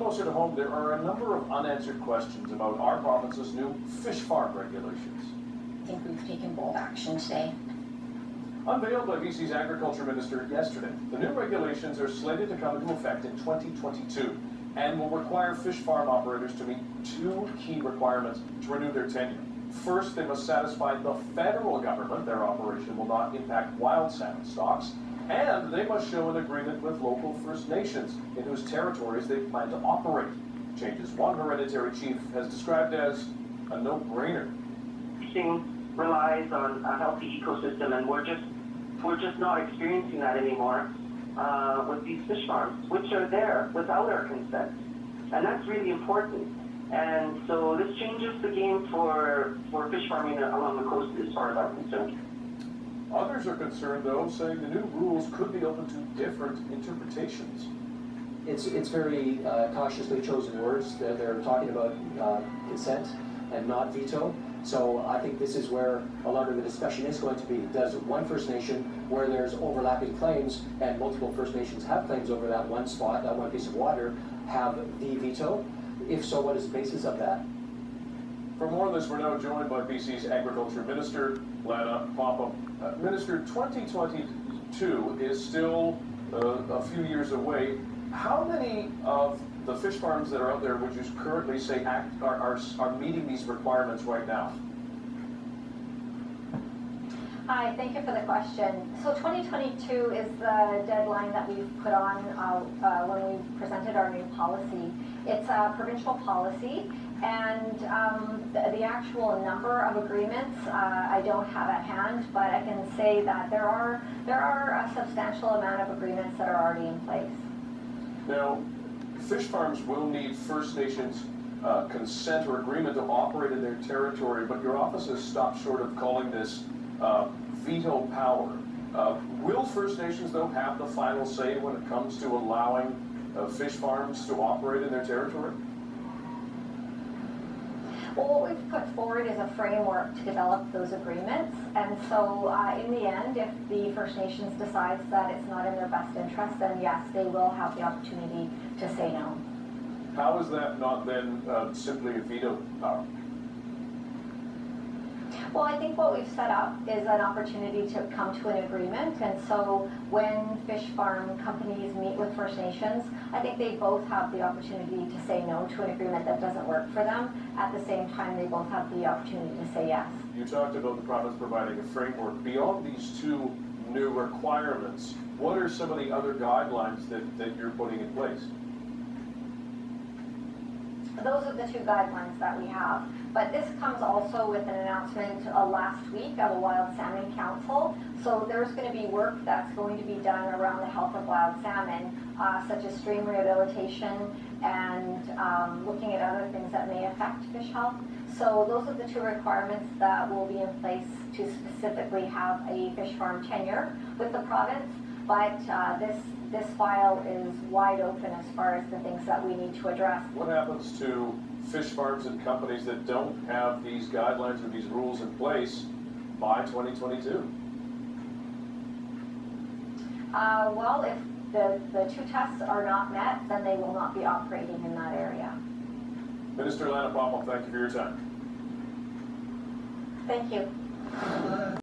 closer to home, there are a number of unanswered questions about our province's new fish farm regulations. I think we've taken bold action today. Unveiled by BC's Agriculture Minister yesterday, the new regulations are slated to come into effect in 2022 and will require fish farm operators to meet two key requirements to renew their tenure. First, they must satisfy the federal government their operation will not impact wild salmon stocks, and they must show an agreement with local First Nations in whose territories they plan to operate. Changes one hereditary chief has described as a no-brainer. Fishing relies on a healthy ecosystem, and we're just not experiencing that anymore with these fish farms, which are there without our consent, and that's really important. And so this changes the game for fish farming along the coast as far as I'm concerned. Others are concerned, though, saying the new rules could be open to different interpretations. It's very cautiously chosen words. They're talking about consent and not veto. So I think this is where a lot of the discussion is going to be. Does one First Nation, where there's overlapping claims and multiple First Nations have claims over that one spot, that one piece of water, have the veto? If so, what is the basis of that? For more on this, we're now joined by BC's Agriculture Minister, Lana, Popham. Minister, 2022 is still a few years away. How many of the fish farms that are out there would you currently say are meeting these requirements right now? Hi, thank you for the question. So 2022 is the deadline that we've put on when we presented our new policy. It's a provincial policy, and the actual number of agreements I don't have at hand, but I can say that there are a substantial amount of agreements that are already in place. Now, fish farms will need First Nations consent or agreement to operate in their territory, but your office has stopped short of calling this veto power. Will First Nations, though, have the final say when it comes to allowing fish farms to operate in their territory? Well, what we've put forward is a framework to develop those agreements, and so in the end, if the First Nations decides that it's not in their best interest, then yes, they will have the opportunity to say no. How is that not then simply a veto power? Well, I think what we've set up is an opportunity to come to an agreement, and so when fish farm companies meet with First Nations, I think they both have the opportunity to say no to an agreement that doesn't work for them. At the same time, they both have the opportunity to say yes. You talked about the province providing a framework. Beyond these two new requirements, what are some of the other guidelines that you're putting in place? Those are the two guidelines that we have. But this comes also with an announcement last week of a Wild Salmon Council. So there's going to be work that's going to be done around the health of wild salmon, such as stream rehabilitation and looking at other things that may affect fish health. So those are the two requirements that will be in place to specifically have a fish farm tenure with the province. But this file is wide open as far as the things that we need to address. What happens to fish farms and companies that don't have these guidelines or these rules in place by 2022? Well, if the two tests are not met, then they will not be operating in that area. Minister Lana Popham, thank you for your time. Thank you.